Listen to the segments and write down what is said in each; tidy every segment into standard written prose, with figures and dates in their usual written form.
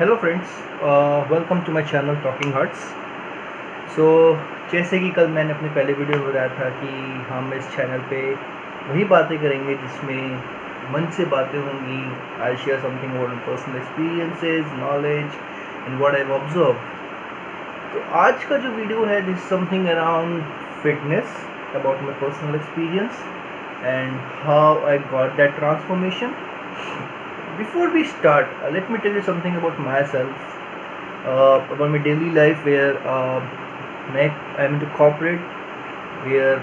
Hello friends, welcome to my channel talking hearts. So जैसे कि कल मैंने अपने पहले वीडियो में बताया था कि हम इस चैनल पे वही बातें करेंगे जिसमें मन से बातें होंगी। I share something about personal experiences, knowledge and what I observe. तो आज का जो वीडियो है this something around fitness, about my personal experience and how I got that transformation. Before we start, let me tell you something about myself, about my daily life where I'm into corporate, where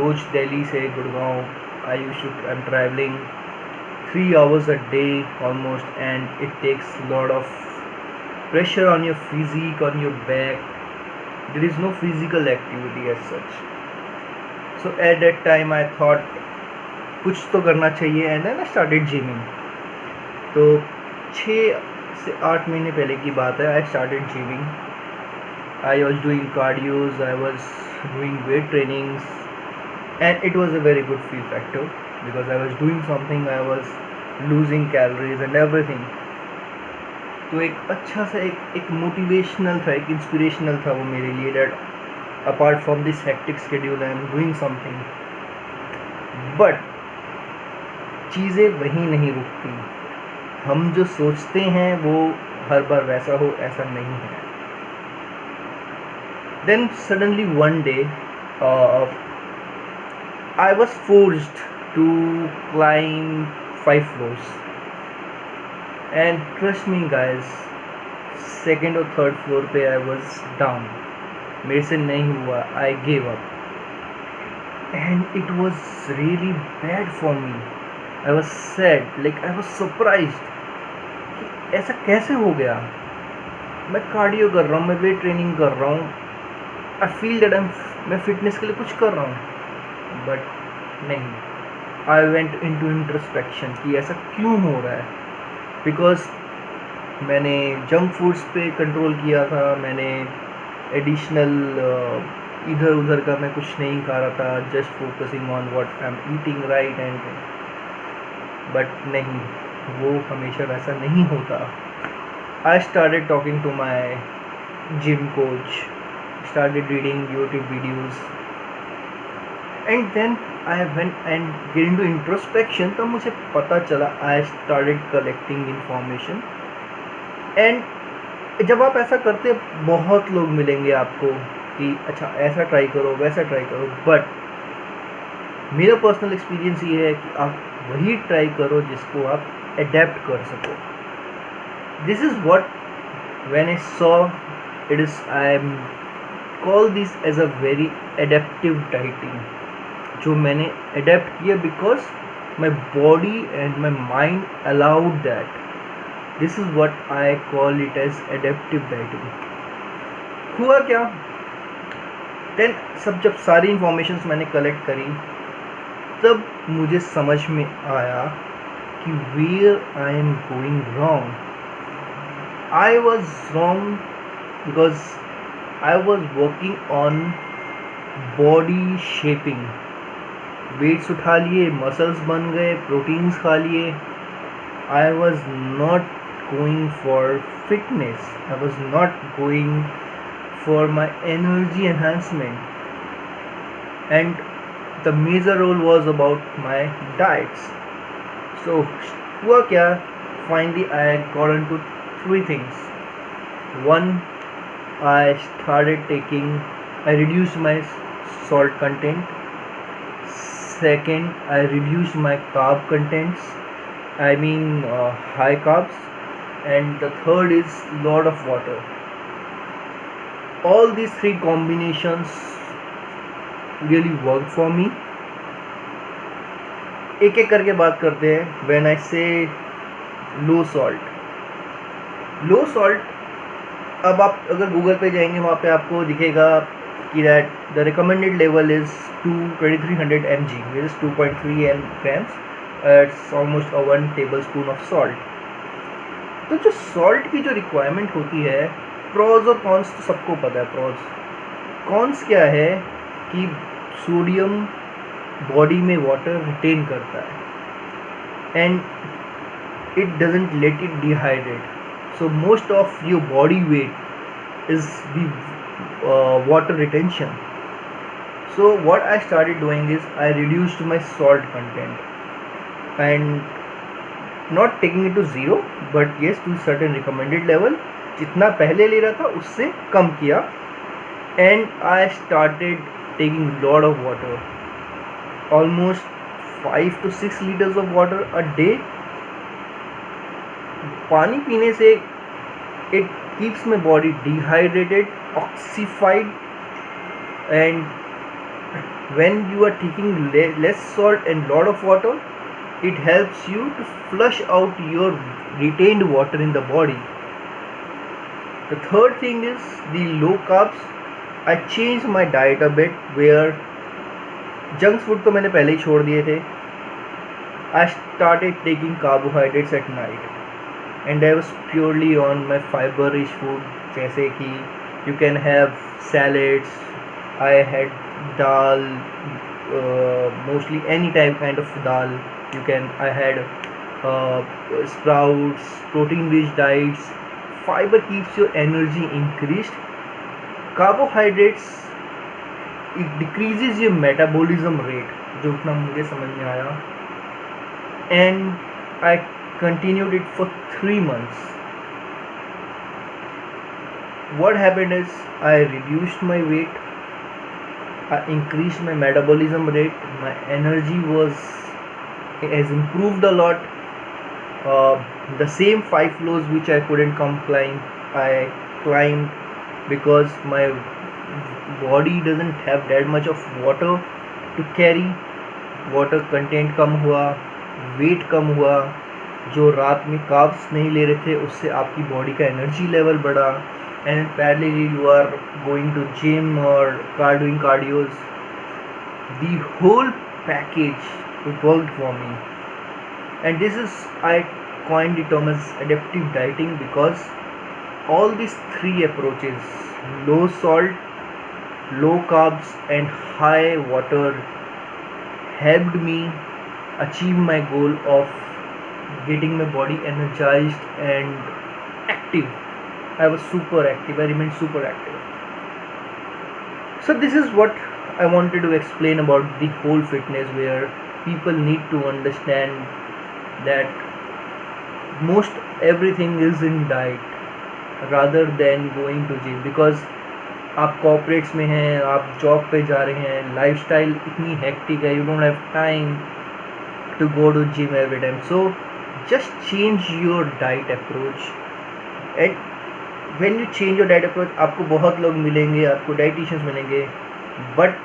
रोज दिल्ली से Gurgaon I'm traveling 3 hours a day almost, and it takes a lot of pressure on your physique, on your back. There is no physical activity as such. So at that time I thought कुछ तो करना चाहिए, and then I started gymming. तो 6 से 8 महीने पहले की बात है. I started gymming. I was doing cardios, I was doing weight trainings, and it was a very good feel factor because I was doing something, I was losing calories and everything. तो एक अच्छा सा एक motivational था, एक inspirational था वो मेरे लिए, that apart from this hectic schedule I am doing something. But चीज़ें वहीं नहीं रुकती. हम जो सोचते हैं वो हर बार वैसा हो, ऐसा नहीं है. Then suddenly one day I was forced to climb 5 floors, and trust me guys, second और थर्ड फ्लोर पे आई वॉज डाउन. मेरे से नहीं हुआ, I gave up, and it was really bad for me. I was sad, like I was surprised कि ऐसा कैसे हो गया. मैं कार्डियो कर रहा हूँ, मैं वेट ट्रेनिंग कर रहा हूँ, आई फील दैट मैं फिटनेस के लिए कुछ कर रहा हूँ, बट नहीं. आई वेंट इनटू इंट्रोस्पेक्शन कि ऐसा क्यों हो रहा है. बिकॉज मैंने जंक फूड्स पे कंट्रोल किया था, मैंने एडिशनल इधर उधर का मैं कुछ नहीं खा रहा था, just focusing on what I am eating right and. But नहीं, वो हमेशा वैसा नहीं होता. I started talking to my gym coach, started reading YouTube videos, and then I went and get into introspection. तब मुझे पता चला, I started collecting information. And जब आप ऐसा करते, बहुत लोग मिलेंगे आपको कि अच्छा ऐसा ट्राई करो, वैसा ट्राई करो. बट मेरा पर्सनल एक्सपीरियंस ये है कि आप वही ट्राई करो जिसको आप अडेप्ट कर सको. This is what when I saw it is, I am call this as a very adaptive dieting, जो मैंने अडेप्ट किया because my body and my mind allowed that. This is what I call it as adaptive dieting. हुआ क्या, then जब सारी informations मैंने collect करी, तब मुझे समझ में आया कि where I am going wrong. I was wrong because I was working on body shaping. Weights उठा लिए, मसल्स बन गए, प्रोटीन्स खा लिए. I was not going for fitness, I was not going for my energy enhancement, and the major role was about my diets. So हुआ क्या, finally I got into 3 things. One, I reduced my salt content. Second, I reduced my carb contents, I mean high carbs. And the third is lot of water. All these 3 combinations really worked for me. एक एक करके बात करते हैं. When I से लो salt, अब आप अगर गूगल पे जाएंगे, वहाँ पे आपको दिखेगा कि that the recommended level is 2300 mg, which is 2.3 grams. It's almost 1 tablespoon of salt. तो जो सॉल्ट की जो रिक्वायरमेंट होती है, प्रॉज और कॉन्स तो सबको पता है. कॉन्स क्या है कि सोडियम बॉडी में वाटर रिटेन करता है, and it doesn't let it dehydrate. So most of your body weight is the water retention. So what I started doing is I reduced my salt content and not taking it to zero, but yes to certain recommended level. जितना पहले ले रहा था उससे कम किया, and I started taking lot of water, almost 5 to 6 liters of water a day. पानी पीने से it keeps my body dehydrated, oxified, and when you are taking less salt and lot of water, it helps you to flush out your retained water in the body. The third thing is the low carbs. I changed my diet a bit, where junk food तो मैंने पहले ही छोड़ दिए थे. I started taking carbohydrates at night, and I was purely on my fiber-rich food. जैसे कि you can have salads. I had dal, mostly any kind of dal. I had sprouts, protein-rich diets. Fiber keeps your energy increased. Carbohydrates, it decreases your metabolism rate, जो उतना मुझे समझ में आया, and I continued it for 3 months. What happened is I reduced my weight, I increased my metabolism rate, my energy has improved a lot. The same 5 floors which I couldn't climb, I climbed, because my body doesn't have that much of water to carry. Water content कम हुआ, weight कम हुआ. जो रात में carbs नहीं ले रहे थे उससे आपकी बॉडी का एनर्जी लेवल बढ़ा, and parallelly you are going to gym or doing cardios. The whole package worked for me, and this is, I coined the term as adaptive dieting, because all these 3 approaches, low salt, low carbs and high water, helped me achieve my goal of getting my body energized and active. I was super active, I remained super active. So this is what I wanted to explain about the whole fitness, where people need to understand that most everything is in diet rather than going to gym. Because आप corporates में हैं, आप job पे जा रहे हैं, lifestyle इतनी hectic है, you don't have time to go to gym every time. So just change your diet approach, and when you change your diet approach, आपको बहुत लोग मिलेंगे, आपको डाइटिशियंस मिलेंगे, but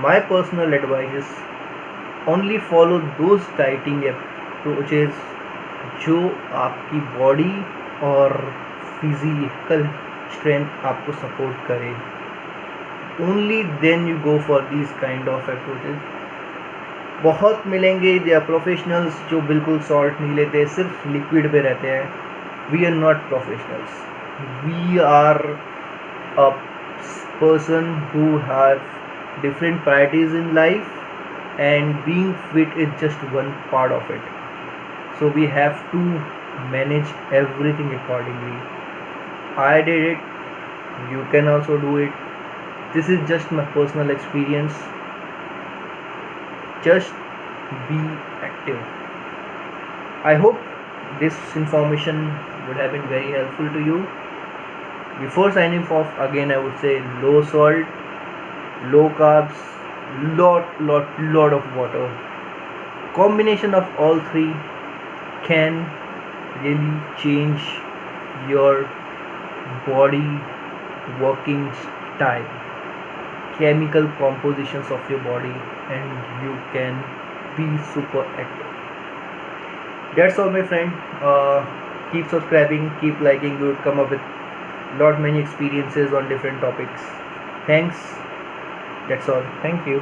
my personal advice is only follow those dieting approaches जो आपकी body और physical strength आपको सपोर्ट करे. Only then you go for these kind of approaches. बहुत मिलेंगे दे आर प्रोफेशनल्स जो बिल्कुल सॉल्ट नहीं लेते, सिर्फ लिक्विड पे रहते हैं. We are not professionals. We are a person who have different priorities in life, and being fit is just one part of it. So we have to manage everything accordingly. I did it, you can also do it. This is just my personal experience. Just be active. I hope this information would have been very helpful to you. Before signing off, again I would say low salt, low carbs, lot of water. Combination of all 3 can really change your body working style, chemical compositions of your body, and you can be super active. That's all, my friend. Keep subscribing, keep liking. We would come up with many experiences on different topics. Thanks. That's all. Thank you.